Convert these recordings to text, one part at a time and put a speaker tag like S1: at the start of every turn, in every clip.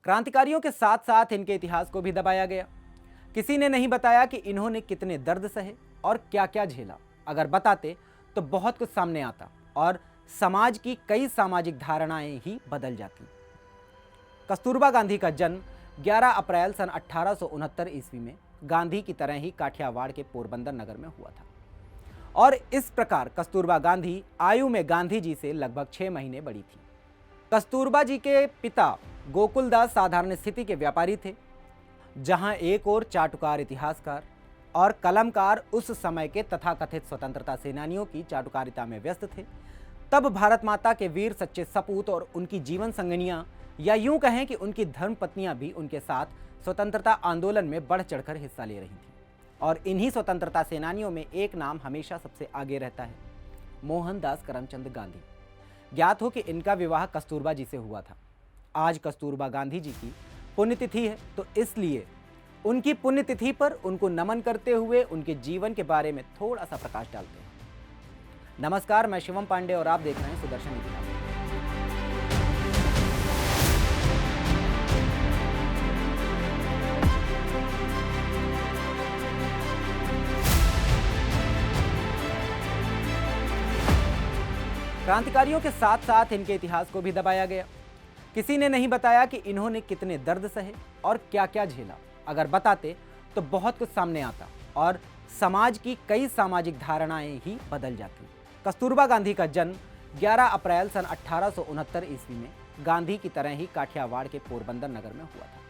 S1: क्रांतिकारियों के साथ साथ इनके इतिहास को भी दबाया गया। किसी ने नहीं बताया कि इन्होंने कितने दर्द सहे और क्या क्या झेला। अगर बताते तो बहुत कुछ सामने आता और समाज की कई सामाजिक धारणाएं ही बदल जाती। कस्तूरबा गांधी का जन्म 11 अप्रैल सन 1869 ईस्वी में गांधी की तरह ही काठियावाड़ के पोरबंदर नगर में हुआ था और इस प्रकार कस्तूरबा गांधी आयु में गांधी जी से लगभग 6 महीने बड़ी थी। कस्तूरबा जी के पिता गोकुलदास साधारण स्थिति के व्यापारी थे। जहां एक और चाटुकार इतिहासकार और कलमकार उस समय के तथाकथित स्वतंत्रता सेनानियों की चाटुकारिता में व्यस्त थे, तब भारत माता के वीर सच्चे सपूत और उनकी जीवन संगनियां या यूं कहें कि उनकी धर्मपत्नियां भी उनके साथ स्वतंत्रता आंदोलन में बढ़ चढ़कर हिस्सा ले रही थीं। और इन्हीं स्वतंत्रता सेनानियों में एक नाम हमेशा सबसे आगे रहता है, मोहनदास करमचंद गांधी। ज्ञात हो कि इनका विवाह कस्तूरबा जी से हुआ था। आज कस्तूरबा गांधी जी की पुण्यतिथि है, तो इसलिए उनकी पुण्यतिथि पर उनको नमन करते हुए उनके जीवन के बारे में थोड़ा सा प्रकाश डालते हैं। नमस्कार, मैं शिवम पांडे और आप देख रहे हैं सुदर्शन इतिहास। क्रांतिकारियों के साथ साथ इनके इतिहास को भी दबाया गया। किसी ने नहीं बताया कि इन्होंने कितने दर्द सहे और क्या क्या झेला। अगर बताते तो बहुत कुछ सामने आता और समाज की कई सामाजिक धारणाएं ही बदल जाती। कस्तूरबा गांधी का जन्म 11 अप्रैल सन 1869 ईस्वी में गांधी की तरह ही काठियावाड़ के पोरबंदर नगर में हुआ था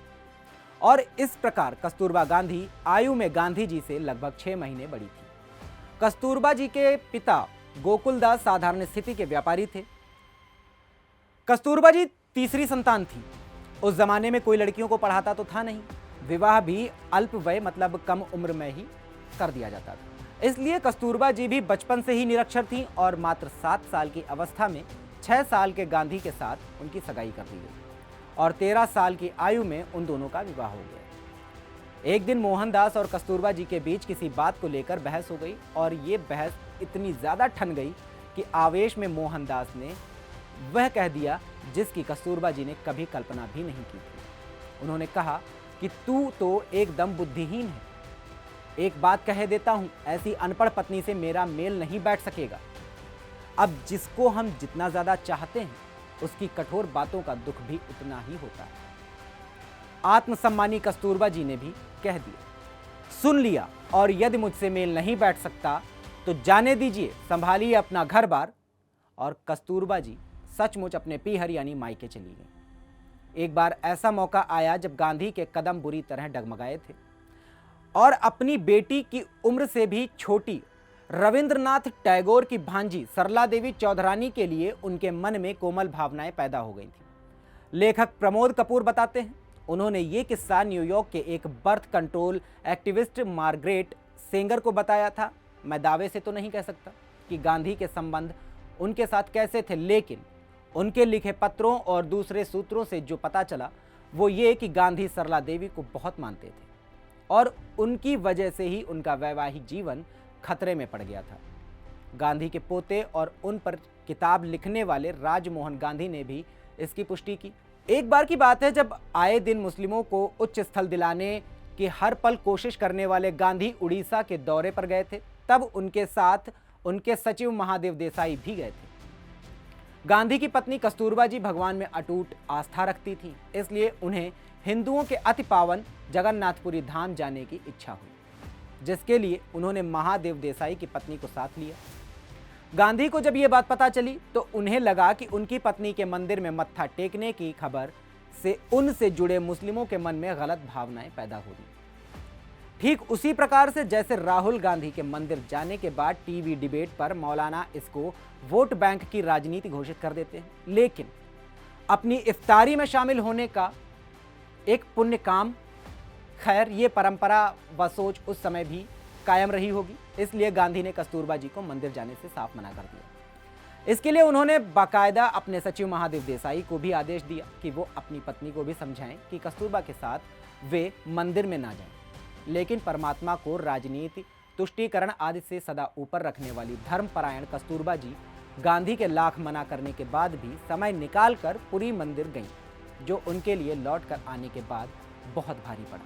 S1: और इस प्रकार कस्तूरबा गांधी आयु में गांधी जी से लगभग 6 महीने बड़ी थी। कस्तूरबा जी के पिता गोकुलदास साधारण स्थिति के व्यापारी थे। कस्तूरबा जी तीसरी संतान थी। उस जमाने में कोई लड़कियों को पढ़ाता तो था नहीं, विवाह भी अल्प वय मतलब कम उम्र में ही कर दिया जाता था। इसलिए कस्तूरबा जी भी बचपन से ही निरक्षर थीं और मात्र 7 साल की अवस्था में 6 साल के गांधी के साथ उनकी सगाई कर दी गई और 13 साल की आयु में उन दोनों का विवाह हो गया। एक दिन मोहनदास और कस्तूरबा जी के बीच किसी बात को लेकर बहस हो गई और ये बहस इतनी ज़्यादा ठन गई कि आवेश में मोहनदास ने वह कह दिया जिसकी कस्तूरबा जी ने कभी कल्पना भी नहीं की थी। उन्होंने कहा कि तू तो एकदम बुद्धिहीन है। एक बात कह देता हूं, ऐसी अनपढ़ पत्नी से मेरा मेल नहीं बैठ सकेगा। अब जिसको हम जितना ज़्यादा चाहते हैं उसकी कठोर बातों का दुख भी उतना ही होता है। आत्मसम्मानी कस्तूरबा जी ने भी कह दिया, सुन लिया, और यदि मुझसे मेल नहीं बैठ सकता तो जाने दीजिए, संभालिए अपना घर बार। और कस्तूरबा जी सचमुच अपने पीहर यानी मायके चली गई। एक बार ऐसा मौका आया जब गांधी के कदम बुरी तरह डगमगाए थे और अपनी बेटी की उम्र से भी छोटी रविंद्रनाथ टैगोर की भांजी सरला देवी चौधरानी के लिए उनके मन में कोमल भावनाएं पैदा हो गई थी। लेखक प्रमोद कपूर बताते हैं, उन्होंने ये किस्सा न्यूयॉर्क के एक birth control activist Margaret Sengar को बताया था। मैं दावे से तो नहीं कह सकता कि गांधी के संबंध उनके साथ कैसे थे, लेकिन उनके लिखे पत्रों और दूसरे सूत्रों से जो पता चला वो ये कि गांधी सरला देवी को बहुत मानते थे और उनकी वजह से ही उनका वैवाहिक जीवन खतरे में पड़ गया था। गांधी के पोते और उन पर किताब लिखने वाले राजमोहन गांधी ने भी इसकी पुष्टि की। एक बार की बात है जब आए दिन मुस्लिमों को उच्च स्थल दिलाने की हर पल कोशिश करने वाले गांधी उड़ीसा के दौरे पर गए थे। तब उनके साथ उनके सचिव महादेव देसाई भी गए थे। गांधी की पत्नी कस्तूरबा जी भगवान में अटूट आस्था रखती थी, इसलिए उन्हें हिंदुओं के अति पावन जगन्नाथपुरी धाम जाने की इच्छा हुई, जिसके लिए उन्होंने महादेव देसाई की पत्नी को साथ लिया। गांधी को जब यह बात पता चली तो उन्हें लगा कि उनकी पत्नी के मंदिर में मत्था टेकने की खबर से उनसे जुड़े मुस्लिमों के मन में गलत भावनाएं पैदा हो गई। ठीक उसी प्रकार से जैसे राहुल गांधी के मंदिर जाने के बाद टीवी डिबेट पर मौलाना इसको वोट बैंक की राजनीति घोषित कर देते हैं, लेकिन अपनी इफ्तारी में शामिल होने का एक पुण्य काम, खैर ये परंपरा व सोच उस समय भी कायम रही होगी, इसलिए गांधी ने कस्तूरबा जी को मंदिर जाने से साफ मना कर दिया। इसके लिए उन्होंने बाकायदा अपने सचिव महादेव देसाई को भी आदेश दिया कि वो अपनी पत्नी को भी समझाएं कि कस्तूरबा के साथ वे मंदिर में ना जाएं। लेकिन परमात्मा को राजनीति, तुष्टीकरण आदि से सदा ऊपर रखने वाली धर्मपरायण कस्तूरबा जी गांधी के लाख मना करने के बाद भी समय निकालकर पुरी मंदिर गईं। जो उनके लिए लौट कर आने के बाद बहुत भारी पड़ा।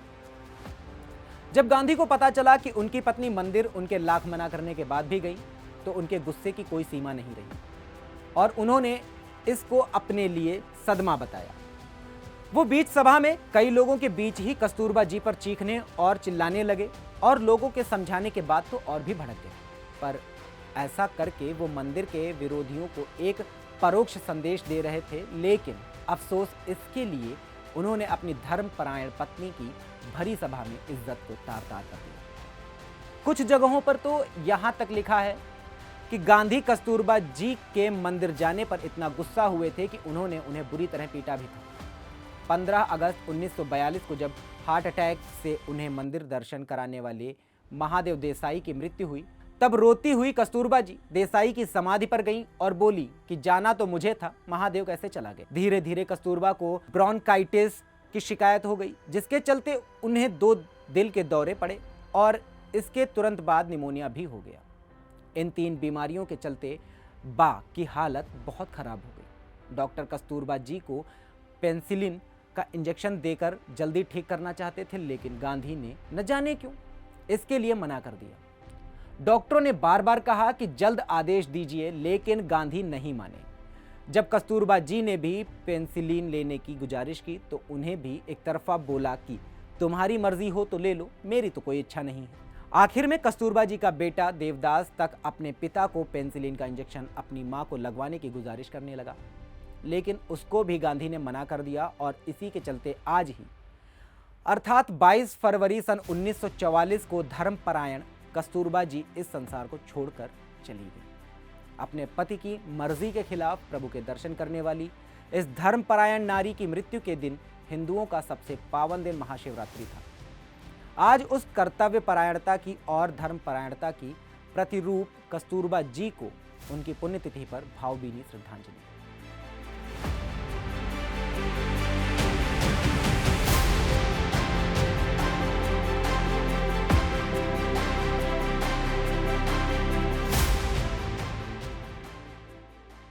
S1: जब गांधी को पता चला कि उनकी पत्नी मंदिर उनके लाख मना करने के बाद भी गई, तो उनके गुस्से की कोई सीमा नहीं रही और उन्होंने इसको अपने लिए सदमा बताया। वो बीच सभा में कई लोगों के बीच ही कस्तूरबा जी पर चीखने और चिल्लाने लगे और लोगों के समझाने के बाद तो और भी भड़क गए। पर ऐसा करके वो मंदिर के विरोधियों को एक परोक्ष संदेश दे रहे थे, लेकिन अफसोस इसके लिए उन्होंने अपनी धर्मपरायण पत्नी की भरी सभा में इज्जत को तार-तार कर दिया। कुछ जगहों पर तो यहाँ तक लिखा है कि गांधी कस्तूरबा जी के मंदिर जाने पर इतना गुस्सा हुए थे कि उन्होंने उन्हें बुरी तरह पीटा भी था। 15 अगस्त 1942 को जब हार्ट अटैक से उन्हें मंदिर दर्शन कराने वाले महादेव देसाई की मृत्यु हुई, तब रोती हुई कस्तूरबा जी देसाई की समाधि पर गईं और बोली कि जाना तो मुझे था, महादेव कैसे चला गया। धीरे धीरे कस्तूरबा को ब्रोंकाइटिस की शिकायत हो गई, जिसके चलते उन्हें 2 दिल के दौरे पड़े और इसके तुरंत बाद निमोनिया भी हो गया। इन 3 बीमारियों के चलते बा की हालत बहुत खराब हो गई। डॉक्टर कस्तूरबा जी को पेनिसिलिन का इंजेक्शन देकर जल्दी ठीक करना चाहते थे, लेकिन गांधी ने न जाने क्यों इसके लिए मना कर दिया। डॉक्टरों ने बार बार कहा कि जल्द आदेश दीजिए, लेकिन गांधी नहीं माने। जब कस्तूरबा जी ने भी पेनिसिलिन लेने की गुजारिश की तो उन्हें भी एक तरफा बोला कि तुम्हारी मर्जी हो तो ले लो, मेरी तो कोई इच्छा नहीं है। आखिर में कस्तूरबा जी का बेटा देवदास तक अपने पिता को पेनिसिलिन का इंजेक्शन अपनी मां को लगवाने की गुजारिश करने लगा, लेकिन उसको भी गांधी ने मना कर दिया और इसी के चलते आज ही अर्थात 22 फरवरी सन 1944 को धर्मपरायण कस्तूरबा जी इस संसार को छोड़कर चली गई। अपने पति की मर्जी के खिलाफ प्रभु के दर्शन करने वाली इस धर्मपरायण नारी की मृत्यु के दिन हिंदुओं का सबसे पावन दिन महाशिवरात्रि था। आज उस कर्तव्य परायणता की और धर्मपरायणता की प्रतिरूप कस्तूरबा जी को उनकी पुण्यतिथि पर भावभीनी श्रद्धांजलि।